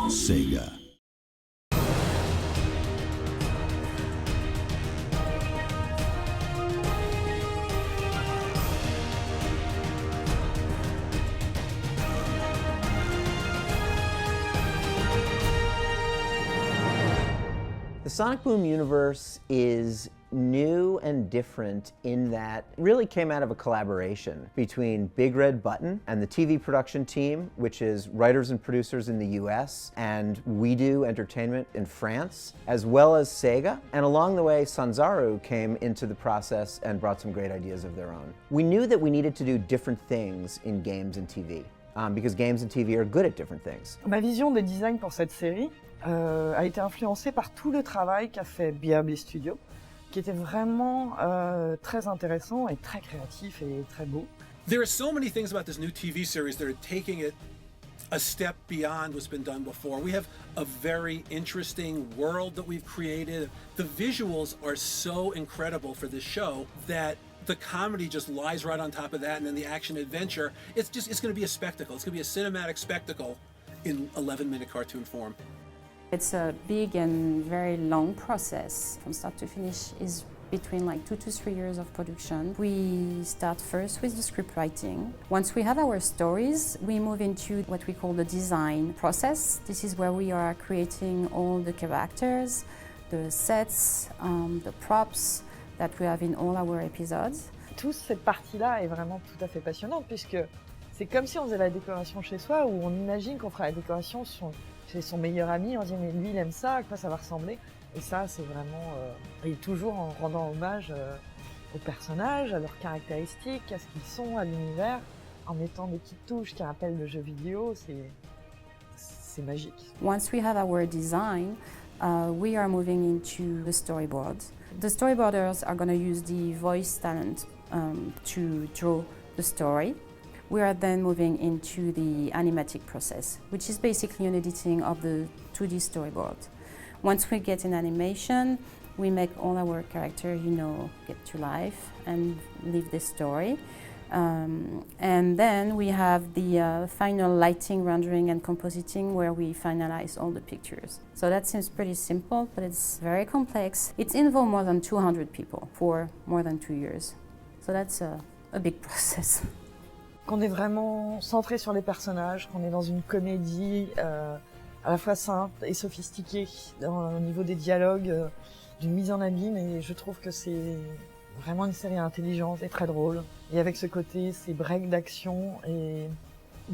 Sega. The Sonic Boom universe is new and different in that it really came out of a collaboration between Big Red Button and the TV production team, which is writers and producers in the US, and We Do Entertainment in France, as well as Sega. And along the way, Sanzaru came into the process and brought some great ideas of their own. We knew that we needed to do different things in games and TV, because games and TV are good at different things. Ma vision des designs pour cette série a été influencée par tout le travail qu'a fait BRB Studio, qui était vraiment très intéressant et très créatif et très beau. There are so many things about this new TV series that are taking it a step beyond what's been done before. We have a very interesting world that we've created. The visuals are so incredible for this show that the comedy just lies right on top of that, and then the action adventure, it's going to be a spectacle. It's going to be a cinematic spectacle in 11-minute cartoon form. It's a big and very long process. From start to finish is between like 2 to 3 years of production. We start first with the script writing. Once we have our stories, we move into what we call the design process. This is where we are creating all the characters, the sets, the props that we have in all our episodes. Toute cette partie-là est vraiment tout à fait passionnante puisque c'est comme si on faisait la décoration chez soi où on imagine qu'on fera la décoration chez son meilleur ami, on se dit mais lui il aime ça, à quoi ça va ressembler? Et ça c'est vraiment, et toujours en rendant hommage aux personnages, à leurs caractéristiques, à ce qu'ils sont, à l'univers, en mettant des petites touches qui rappellent le jeu vidéo, c'est magique. Once we have our design, we are moving into the storyboards. The storyboarders are going to use the voice talent to draw the story. We are then moving into the animatic process, which is basically an editing of the 2D storyboard. Once we get in animation, we make all our characters, get to life and live this story. And then we have the final lighting, rendering and compositing where we finalize all the pictures. So that seems pretty simple, but it's very complex. It's involved more than 200 people for more than 2 years. So that's a big process. Qu'on est vraiment centré sur les personnages, qu'on est dans une comédie à la fois simple et sophistiquée au niveau des dialogues, d'une mise en abîme, et je trouve que c'est vraiment une série intelligente et très drôle. Et avec ce côté, ces breaks d'action et...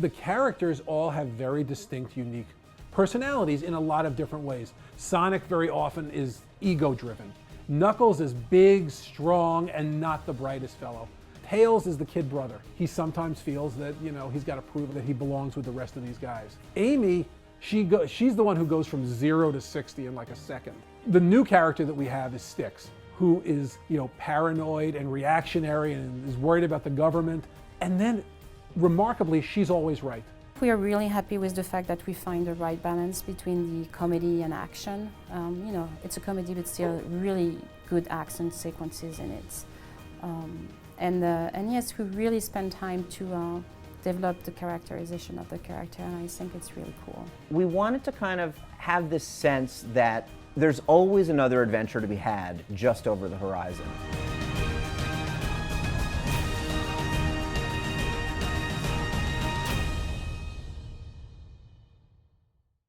The characters all have very distinct, unique personalities in a lot of different ways. Sonic very often is ego-driven. Knuckles is big, strong, and not the brightest fellow. Tails is the kid brother. He sometimes feels that, he's got to prove that he belongs with the rest of these guys. Amy, she's the one who goes from 0 to 60 in like a second. The new character that we have is Styx, who is, paranoid and reactionary and is worried about the government. And then, remarkably, she's always right. We are really happy with the fact that we find the right balance between the comedy and action. It's a comedy, but still really good action sequences in it. And yes, we really spend time to develop the characterization of the character, and I think it's really cool. We wanted to kind of have this sense that there's always another adventure to be had just over the horizon.